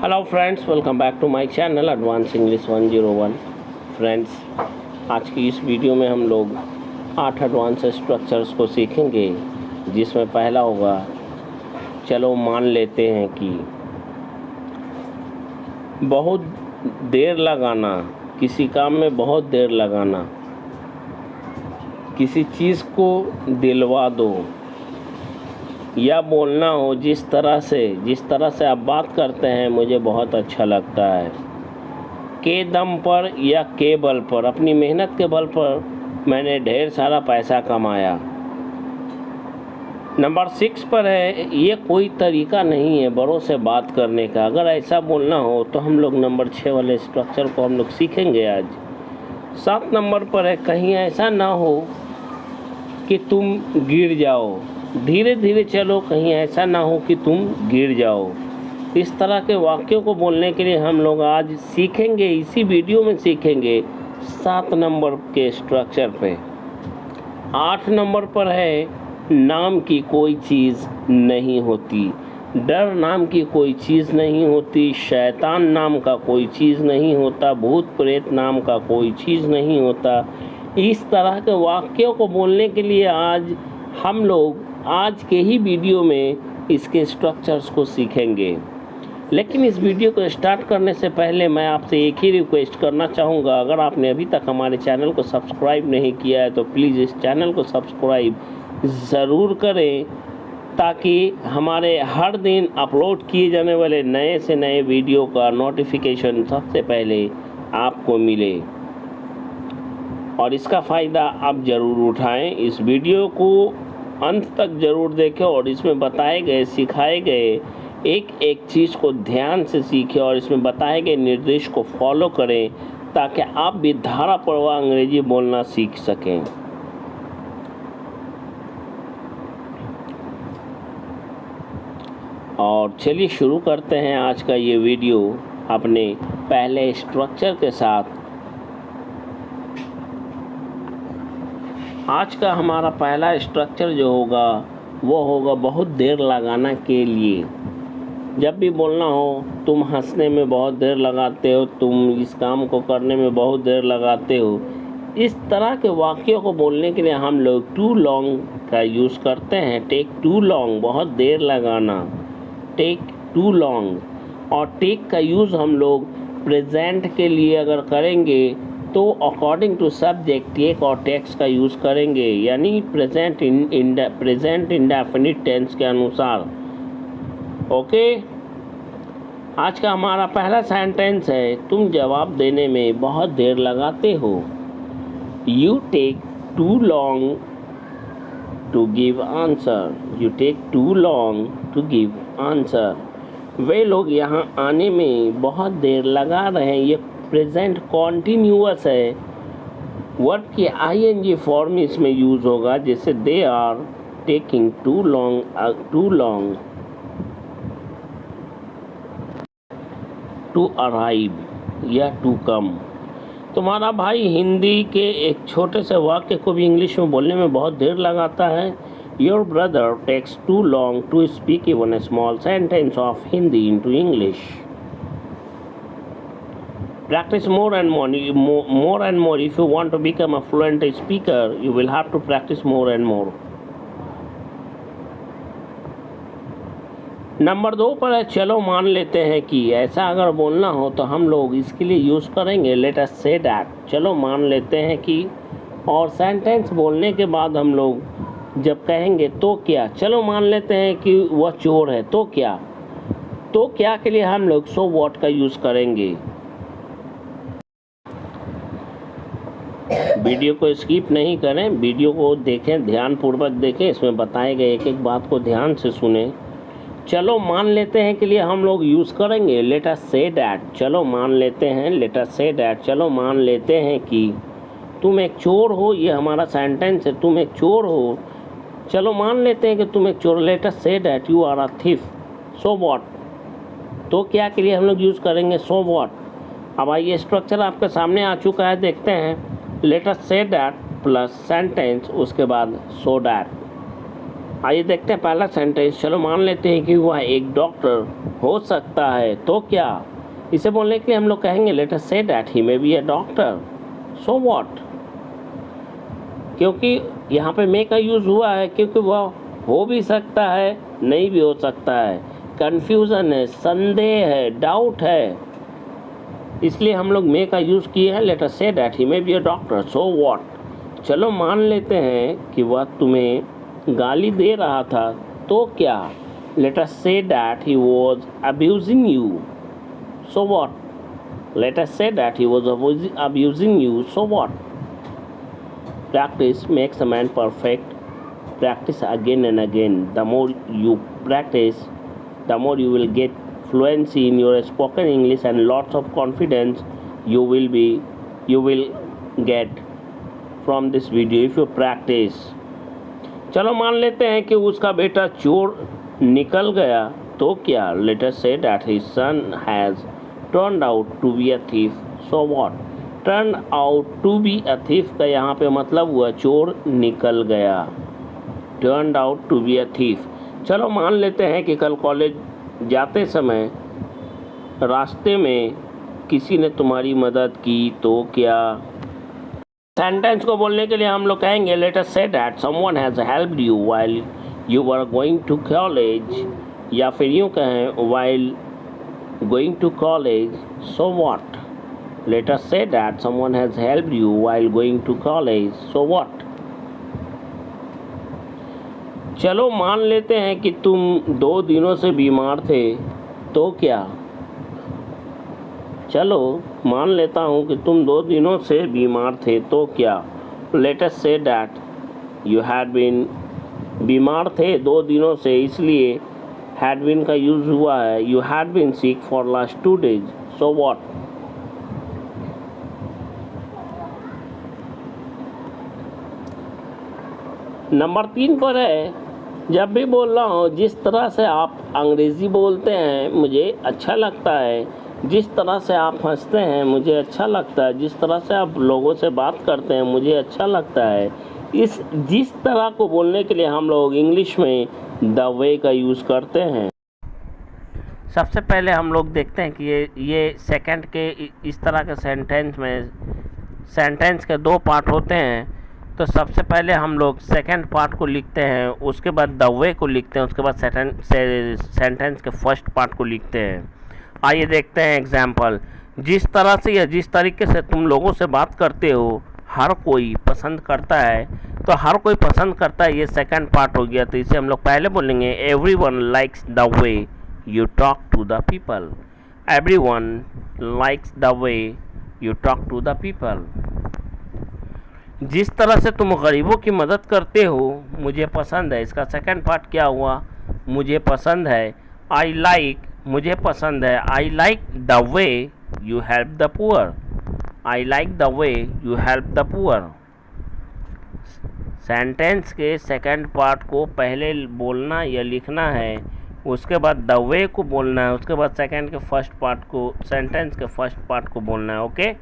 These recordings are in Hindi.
Hello friends, welcome back to my channel advance English 101। Friends, आज की इस वीडियो में हम लोग 8 एडवांस स्ट्रक्चर्स को सीखेंगे, जिसमें पहला होगा चलो मान लेते हैं कि। बहुत देर लगाना, किसी काम में बहुत देर लगाना, किसी चीज़ को दिलवा दो या बोलना हो जिस तरह से आप बात करते हैं मुझे बहुत अच्छा लगता है। के दम पर या के बल पर, अपनी मेहनत के बल पर मैंने ढेर सारा पैसा कमाया। नंबर 6 पर है, ये कोई तरीका नहीं है बड़ों से बात करने का। अगर ऐसा बोलना हो तो हम लोग नंबर 6 वाले स्ट्रक्चर को हम लोग सीखेंगे आज। 7 नंबर पर है, कहीं ऐसा ना हो कि तुम गिर जाओ। धीरे धीरे चलो, कहीं ऐसा ना हो कि तुम गिर जाओ। इस तरह के वाक्यों को बोलने के लिए हम लोग आज सीखेंगे, इसी वीडियो में सीखेंगे 7 नंबर के स्ट्रक्चर पे। 8 नंबर पर है, नाम की कोई चीज़ नहीं होती। डर नाम की कोई चीज़ नहीं होती, शैतान नाम का कोई चीज़ नहीं होता, भूत प्रेत नाम का कोई चीज़ नहीं होता। इस तरह के वाक्यों को बोलने के लिए आज हम लोग आज के ही वीडियो में इसके स्ट्रक्चर्स को सीखेंगे। लेकिन इस वीडियो को स्टार्ट करने से पहले मैं आपसे एक ही रिक्वेस्ट करना चाहूँगा, अगर आपने अभी तक हमारे चैनल को सब्सक्राइब नहीं किया है तो प्लीज़ इस चैनल को सब्सक्राइब ज़रूर करें, ताकि हमारे हर दिन अपलोड किए जाने वाले नए से नए वीडियो का नोटिफिकेशन सबसे पहले आपको मिले। और इसका फ़ायदा आप ज़रूर उठाएं। इस वीडियो को अंत तक ज़रूर देखें और इसमें बताए गए, सिखाए गए एक एक चीज़ को ध्यान से सीखें और इसमें बताए गए निर्देश को फॉलो करें, ताकि आप भी धारा प्रवाह अंग्रेजी बोलना सीख सकें। और चलिए शुरू करते हैं आज का ये वीडियो अपने पहले स्ट्रक्चर के साथ। आज का हमारा पहला स्ट्रक्चर जो होगा वो होगा बहुत देर लगाना के लिए। जब भी बोलना हो, तुम हंसने में बहुत देर लगाते हो, तुम इस काम को करने में बहुत देर लगाते हो, इस तरह के वाक्यों को बोलने के लिए हम लोग टू लॉन्ग का यूज़ करते हैं। टेक टू लॉन्ग, बहुत देर लगाना, टेक टू लॉन्ग। और टेक का यूज़ हम लोग प्रेजेंट के लिए अगर करेंगे तो अकॉर्डिंग टू सब्जेक्ट टेक और टेक्स का यूज़ करेंगे, यानी प्रेजेंट इंडेफिनिट टेंस के अनुसार। ओके, आज का हमारा पहला सेंटेंस है, तुम जवाब देने में बहुत देर लगाते हो। You take too long to give answer. You take too long to give answer. वे लोग यहाँ आने में बहुत देर लगा रहे हैं। ये प्रेजेंट कॉन्टिन्यूअस है। वर्ब की आईएनजी फॉर्म इसमें यूज़ होगा, जैसे they are taking too long to arrive या टू कम। तुम्हारा भाई हिंदी के एक छोटे से वाक्य को भी इंग्लिश में बोलने में बहुत देर लगाता है। Your brother takes too long to speak even a small sentence of Hindi into English. Practice more and more. If you want to become a fluent speaker, you will have to practice more and more. Number 2 पर है, चलो मान लेते हैं कि। ऐसा अगर बोलना हो तो हम लोग इसके लिए यूज़ करेंगे लेट अस से दैट। चलो मान लेते हैं कि, और सेंटेंस बोलने के बाद हम लोग जब कहेंगे तो क्या, चलो मान लेते हैं कि वह चोर है, तो क्या। तो क्या के लिए हम लोग सो व्हाट का यूज़ करेंगे। वीडियो को स्किप नहीं करें, वीडियो को देखें, ध्यानपूर्वक देखें, इसमें बताए गए एक एक बात को ध्यान से सुने। चलो मान लेते हैं के लिए हम लोग यूज़ करेंगे लेट अस से दैट। चलो मान लेते हैं, लेट अस से दैट। चलो मान लेते हैं कि तुम एक चोर हो। ये हमारा सेंटेंस है, तुम एक चोर हो। चलो मान लेते हैं कि तुम एक चोर। Let us say that you are a thief. So what, तो क्या के लिए हम लोग यूज़ करेंगे सो व्हाट। अब आइए, स्ट्रक्चर आपके सामने आ चुका है, देखते हैं। Late us say that plus sentence, उसके बाद सो दैट। आइए देखते हैं पहला सेंटेंस। चलो मान लेते हैं कि वह एक डॉक्टर हो सकता है तो क्या, इसे बोलने के लिए हम लोग कहेंगे let us say that he may be a doctor, so what. क्योंकि यहाँ पे मे का यूज़ हुआ है क्योंकि वह हो भी सकता है, नहीं भी हो सकता है, कन्फ्यूज़न है, संदेह है, डाउट है, इसलिए हम लोग मे का यूज़ किए हैं late us say that he may be a doctor, so what. चलो मान लेते हैं कि वह तुम्हें गाली दे रहा था तो क्या, late us say that he was abusing you, so what. Late us say that he was abusing you, so what. Practice makes a man perfect. Practice again and again. The more you practice, the more you will get fluency in your spoken English and lots of confidence you will get from this video if you practice. चलो मान लेते हैं कि उसका बेटा चोर निकल गया तो क्या, let us say that his son has turned out to be a thief, so what। Turn out to be a thief का यहाँ पे मतलब हुआ चोर निकल गया, turn out to be a thief. चलो मान लेते हैं कि कल कॉलेज जाते समय रास्ते में किसी ने तुम्हारी मदद की तो क्या। सेंटेंस को बोलने के लिए हम लोग कहेंगे let us say that someone has helped you while you were going to college, या फिर यूँ कहें while going to college, so what. Let us say that someone has helped you while going to college, so what। चलो मान लेते हैं कि तुम 2 दिनों से बीमार थे तो क्या। चलो मान लेता हूँ कि तुम 2 दिनों से बीमार थे तो क्या। Let us say that you had been, बीमार थे 2 दिनों से इसलिए had been का यूज़ हुआ है, you had been sick for last 2 days, so what। Number 3 पर है, जब भी बोल रहा हूँ जिस तरह से आप अंग्रेज़ी बोलते हैं मुझे अच्छा लगता है, जिस तरह से आप हंसते हैं मुझे अच्छा लगता है, जिस तरह से आप लोगों से बात करते हैं मुझे अच्छा लगता है। जिस तरह को बोलने के लिए हम लोग इंग्लिश में द वे का यूज़ करते हैं। सबसे पहले हम लोग देखते हैं कि ये सेकंड के इस तरह के सेंटेंस में सेंटेंस के 2 पार्ट होते हैं। तो सबसे पहले हम लोग सेकंड पार्ट को लिखते हैं, उसके बाद द वे को लिखते हैं, उसके बाद सेंटेंस के फर्स्ट पार्ट को लिखते हैं। आइए देखते हैं एग्जाम्पल। जिस तरह से या जिस तरीके से तुम लोगों से बात करते हो हर कोई पसंद करता है, तो हर कोई पसंद करता है ये सेकंड पार्ट हो गया। तो इसे हम लोग पहले बोलेंगे everyone likes the way you talk to the people, everyone likes the way you talk to the people. जिस तरह से तुम गरीबों की मदद करते हो मुझे पसंद है, इसका सेकंड पार्ट क्या हुआ, मुझे पसंद है। आई लाइक, मुझे पसंद है, I like the way you help the poor, I like the way you help the poor. Sentence के सेकंड पार्ट को पहले बोलना या लिखना है, उसके बाद द वे को बोलना है, उसके बाद सेकंड के फर्स्ट पार्ट को, सेंटेंस के फर्स्ट पार्ट को बोलना है। ओके।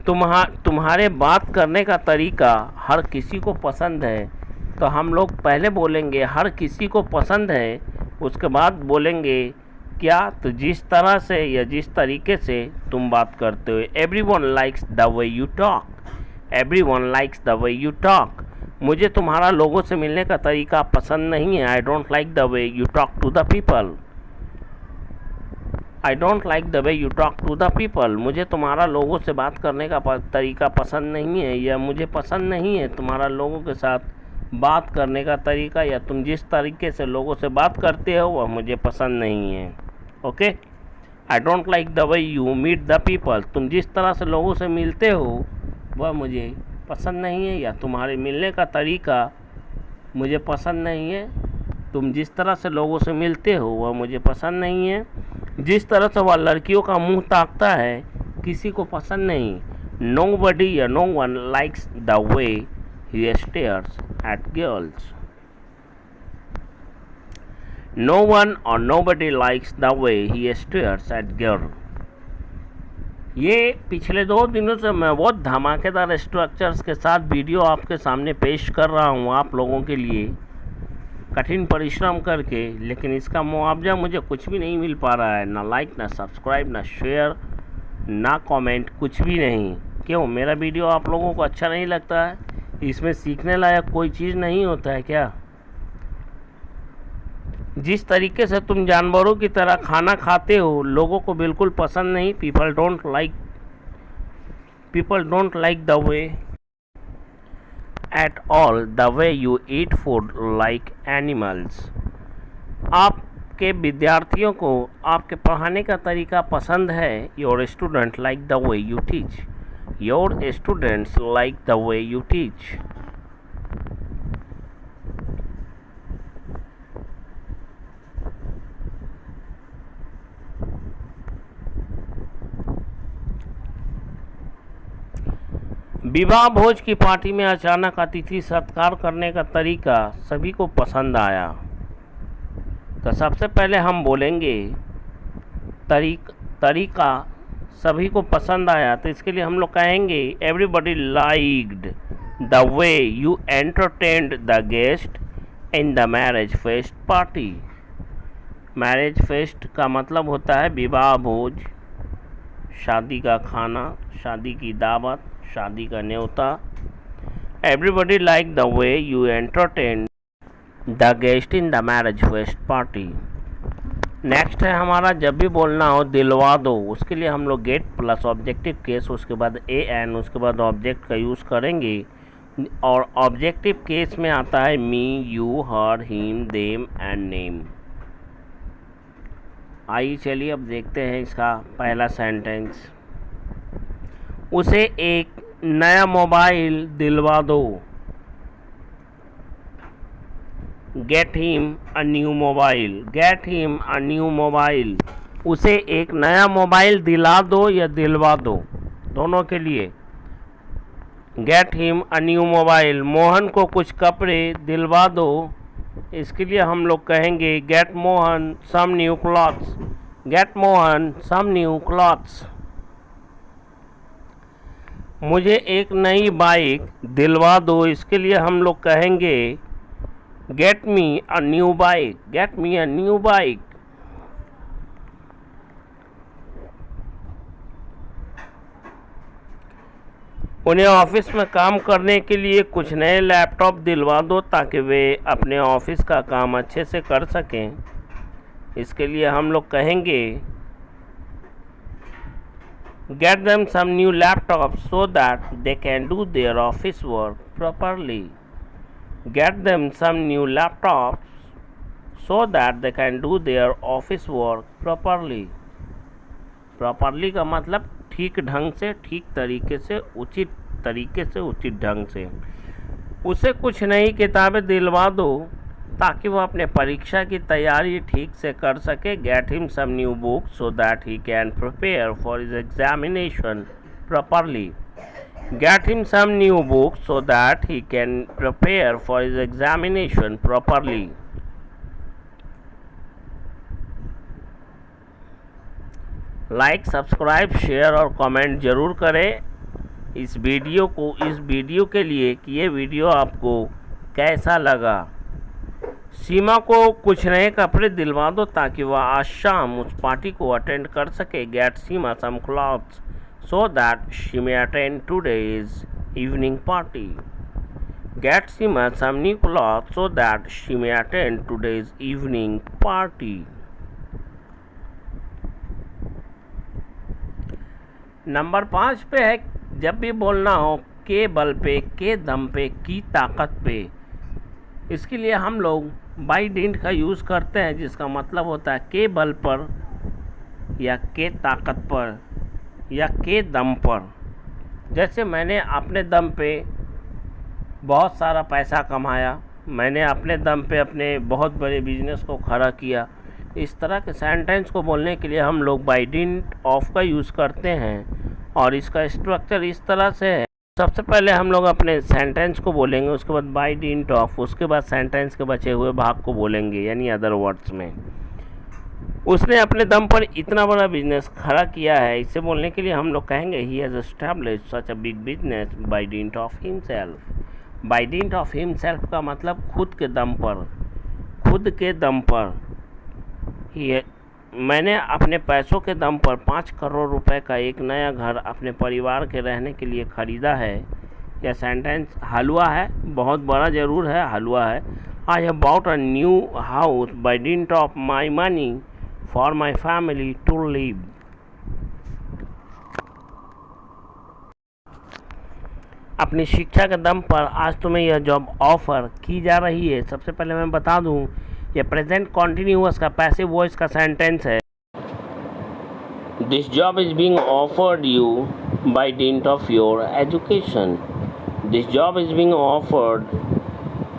तुम्हारे बात करने का तरीका हर किसी को पसंद है, तो हम लोग पहले बोलेंगे हर किसी को पसंद है, उसके बाद बोलेंगे क्या, तो जिस तरह से या जिस तरीके से तुम बात करते हो। Everyone likes the way you talk, everyone likes the way you talk. मुझे तुम्हारा लोगों से मिलने का तरीका पसंद नहीं है, I don't like the way you talk to the people, I don't like the way you talk to the people. मुझे तुम्हारा लोगों से बात करने का तरीका पसंद नहीं है, या मुझे पसंद नहीं है तुम्हारा लोगों के साथ बात करने का तरीका, या तुम जिस तरीके से लोगों से बात करते हो वह मुझे पसंद नहीं है। Okay. I don't like the way you meet the people, तुम जिस तरह से लोगों से मिलते हो वह मुझे पसंद नहीं है, या तुम्हारे मिलने का तरीका मुझे पसंद नहीं है, तुम जिस तरह से लोगों से मिलते हो वह मुझे पसंद नहीं है। जिस तरह से वह लड़कियों का मुंह ताकता है किसी को पसंद नहीं। Nobody या no one likes the way he stares at girls. No one or nobody likes the way he stares at girls. ये पिछले 2 दिनों से मैं बहुत धमाकेदार स्ट्रक्चर्स के साथ वीडियो आपके सामने पेश कर रहा हूँ आप लोगों के लिए। कठिन परिश्रम करके, लेकिन इसका मुआवजा मुझे कुछ भी नहीं मिल पा रहा है। ना लाइक, ना सब्सक्राइब, ना शेयर, ना कमेंट, कुछ भी नहीं। क्यों? मेरा वीडियो आप लोगों को अच्छा नहीं लगता है? इसमें सीखने लायक कोई चीज़ नहीं होता है क्या? जिस तरीके से तुम जानवरों की तरह खाना खाते हो, लोगों को बिल्कुल पसंद नहीं। People don't like the way at all the way you eat food like animals। आपके विद्यार्थियों को आपके पढ़ाने का तरीका पसंद है। Your student like the way you teach। Your students like the way you teach। विवाह भोज की पार्टी में अचानक अतिथि सत्कार करने का तरीका सभी को पसंद आया। तो सबसे पहले हम बोलेंगे तरीका सभी को पसंद आया, तो इसके लिए हम लोग कहेंगे everybody liked the way you entertained the guest in the marriage fest party. Marriage fest का मतलब होता है विवाह भोज, शादी का खाना, शादी की दावत, शादी का न्योता। Everybody like the way you entertain the guest in the marriage fest party. Next है हमारा जब भी बोलना हो दिलवा दो, उसके लिए हम लोग गेट प्लस ऑब्जेक्टिव केस, उसके बाद ए एन, उसके बाद ऑब्जेक्ट का यूज़ करेंगे। और ऑब्जेक्टिव केस में आता है me, you, her, him, them and name. आइए चलिए अब देखते हैं इसका पहला सेंटेंस। उसे एक नया मोबाइल दिलवा दो। Get him a new mobile. Get him a new mobile. उसे एक नया मोबाइल दिला दो या दिलवा दो, दोनों के लिए। Get him a new mobile. Mohan को कुछ कपड़े दिलवा दो, इसके लिए हम लोग कहेंगे get Mohan some new clothes. Get Mohan some new clothes. मुझे एक नई बाइक दिलवा दो, इसके लिए हम लोग कहेंगे get me a new bike. Get me a new bike. उन्हें ऑफिस में काम करने के लिए कुछ नए लैपटॉप दिलवा दो ताकि वे अपने ऑफिस का काम अच्छे से कर सकें, इसके लिए हम लोग कहेंगे get them some new laptops so that they can do their office work properly। Get them some new laptops so that they can do their office work properly। properly का मतलब ठीक ढंग से, ठीक तरीके से, उचित तरीके से, उचित ढंग से। उसे कुछ नई किताबें दिलवा दो ताकि वो अपने परीक्षा की तैयारी ठीक से कर सके। Get him some new book so that he can prepare for his examination properly. Get him some new book so that he can prepare for his examination properly. Like, subscribe, share और कमेंट जरूर करें इस वीडियो को, इस वीडियो के लिए कि ये वीडियो आपको कैसा लगा। सीमा को कुछ नए कपड़े दिलवा दो ताकि वह आज शाम उस पार्टी को अटेंड कर सके। Get Seema some clothes so that she may attend today's evening party. Get Seema some new clothes so that she may attend today's evening party. Number 5 पे है जब भी बोलना हो के बल पे, के दम पे, की ताकत पे, इसके लिए हम लोग बाई डिंट का यूज़ करते हैं, जिसका मतलब होता है के बल पर या के ताकत पर या के दम पर। जैसे मैंने अपने दम पे बहुत सारा पैसा कमाया, मैंने अपने दम पे अपने बहुत बड़े बिजनेस को खड़ा किया। इस तरह के सेंटेंस को बोलने के लिए हम लोग बाई डिंट ऑफ का यूज़ करते हैं और इसका स्ट्रक्चर इस तरह से है। सबसे पहले हम लोग अपने सेंटेंस को बोलेंगे, उसके बाद बाय डिंट ऑफ, उसके बाद सेंटेंस के बचे हुए भाग को बोलेंगे, यानी अदर वर्ड्स में। उसने अपने दम पर इतना बड़ा बिजनेस खड़ा किया है, इसे बोलने के लिए हम लोग कहेंगे he has established such a big business by dint of himself. By dint of himself का मतलब खुद के दम पर, खुद के दम पर मैंने अपने पैसों के दम पर 5 करोड़ रुपए का एक नया घर अपने परिवार के रहने के लिए ख़रीदा है। यह सेंटेंस हलवा है, बहुत बड़ा ज़रूर है, हलवा है। I have bought a new house by dint of my money for my family to live. अपनी शिक्षा के दम पर आज तुम्हें यह जॉब ऑफर की जा रही है। सबसे पहले मैं बता दूं, यह प्रेजेंट कॉन्टिन्यूअस का पैसिव वॉइस का सेंटेंस है। This job is being offered you by dint of your education. This job is being offered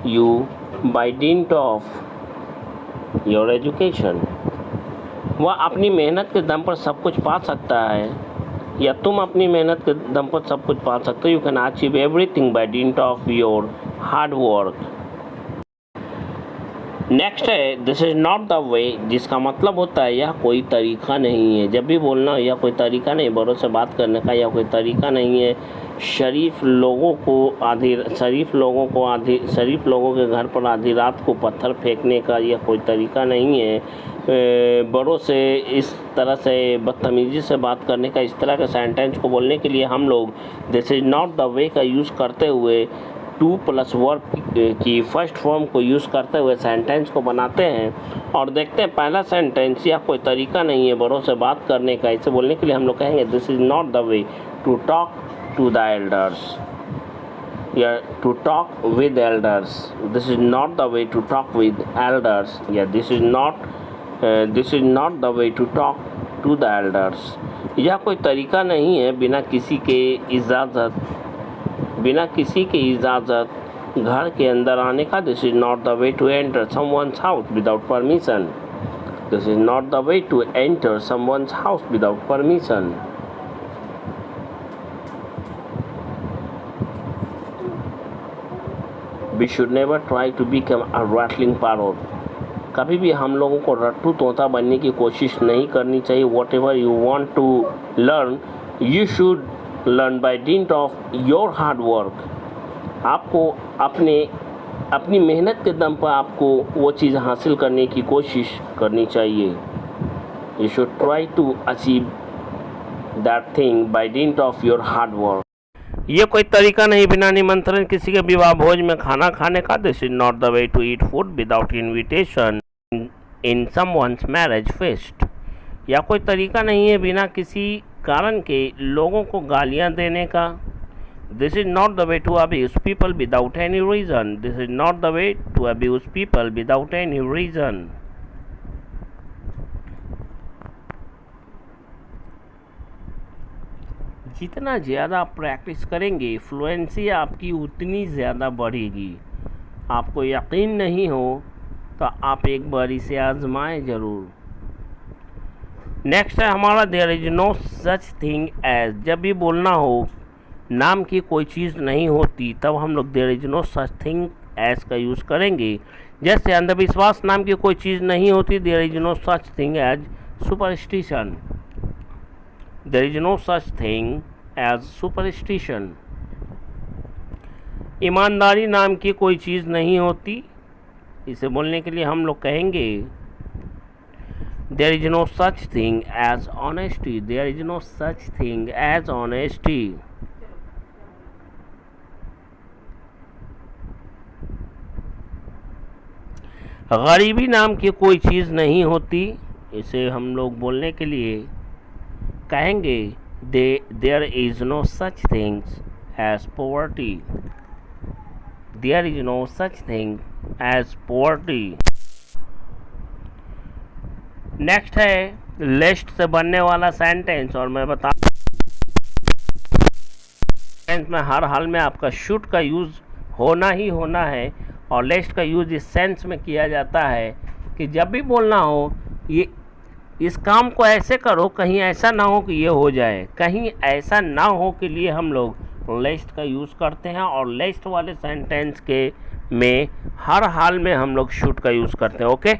you by dint of your education. वह अपनी मेहनत के दम पर सब कुछ पा सकता है, या तुम अपनी मेहनत के दम पर सब कुछ पा सकते हो। You can achieve everything by dint of your hard work. Next है this is not the way, जिसका मतलब होता है यह कोई तरीका नहीं है। जब भी बोलना यह कोई तरीका नहीं, बड़ों से बात करने का यह कोई तरीका नहीं है। शरीफ लोगों के घर पर आधी रात को पत्थर फेंकने का यह कोई तरीका नहीं है। बड़ों से इस तरह से बदतमीज़ी से बात करने का, इस तरह के सेंटेंस को बोलने के लिए हम लोग दिस इज़ नॉट द वे का यूज़ करते हुए 2+ वर्ब की फर्स्ट फॉर्म को यूज़ करते हुए सेंटेंस को बनाते हैं और देखते हैं पहला सेंटेंस यह कोई तरीका नहीं है बड़ों से बात करने का। इसे बोलने के लिए हम लोग कहेंगे this is not the way to talk to the elders या to talk with elders. This is not the way to talk with elders या this is not the way to talk to the elders. यह कोई तरीका नहीं है बिना किसी की इजाज़त घर के अंदर आने का। This is not the way to enter someone's house without permission. This is not the way to enter someone's house without permission. We should never try to become a rattling parrot. कभी भी हम लोगों को रट्टू तोता बनने की कोशिश नहीं करनी चाहिए। Whatever you want to learn you should learn by dint of your hard work. आपको अपनी मेहनत के दम पर आपको वो चीज़ हासिल करने की कोशिश करनी चाहिए। You should try to achieve that thing by dint of your hard work. ये कोई तरीका नहीं बिना निमंत्रण किसी के विवाह भोज में खाना खाने का। This is not the way to eat food without invitation in someone's marriage feast. या कोई तरीका नहीं है बिना किसी कारण के लोगों को गालियां देने का। This is not the way to abuse people without any reason. This is not the way to abuse people without any reason. जितना ज़्यादा आप प्रैक्टिस करेंगे फ्लुएंसी आपकी उतनी ज़्यादा बढ़ेगी। आपको यकीन नहीं हो तो आप एक बार इसे आजमाएं ज़रूर। नेक्स्ट है हमारा there is no such thing as. जब भी बोलना हो नाम की कोई चीज़ नहीं होती तब हम लोग there is no such thing as का यूज़ करेंगे। जैसे अंधविश्वास नाम की कोई चीज़ नहीं होती, there is no such thing as superstition. There is no such thing as superstition. ईमानदारी नाम की कोई चीज़ नहीं होती, इसे बोलने के लिए हम लोग कहेंगे there is no such thing as honesty. There is no such thing as honesty. गरीबी नाम की कोई चीज़ नहीं होती, इसे हम लोग बोलने के लिए कहेंगे there is no such things as poverty. There is no such thing as poverty. Next है लिस्ट से बनने वाला सेंटेंस, और मैं बता सेंटेंस में हर हाल में आपका शुड का यूज़ होना ही होना है, और लिस्ट का यूज़ इस सेंस में किया जाता है कि जब भी बोलना हो ये इस काम को ऐसे करो, कहीं ऐसा ना हो कि ये हो जाए, कहीं ऐसा ना हो के लिए हम लोग लिस्ट का यूज़ करते हैं। और लिस्ट वाले सेंटेंस के में हर हाल में हम लोग शुड का यूज़ करते हैं। ओके,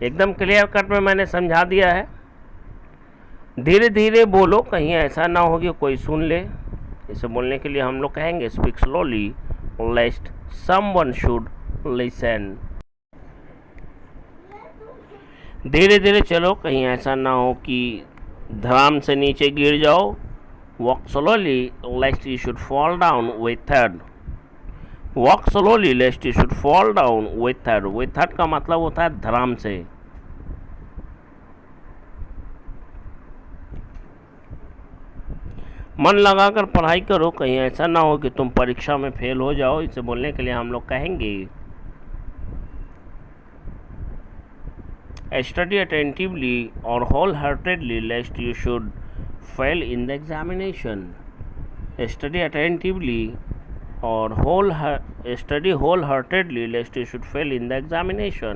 एकदम क्लियर कट में मैंने समझा दिया है। धीरे धीरे बोलो, कहीं ऐसा ना हो कि कोई सुन ले। इसे बोलने के लिए हम लोग कहेंगे speak slowly lest someone should listen. धीरे धीरे चलो, कहीं ऐसा ना हो कि धड़ाम से नीचे गिर जाओ। Walk slowly लेस्ट you should fall down with third. Walk slowly लेस्ट you should fall down with third. With third का मतलब होता है धड़ाम से। मन लगाकर पढ़ाई करो, कहीं ऐसा ना हो कि तुम परीक्षा में फेल हो जाओ। इसे बोलने के लिए हम लोग कहेंगे स्टडी अटेंटिवली और wholeheartedly lest you should fail in the examination. Study attentively और study wholeheartedly lest you should fail in the examination.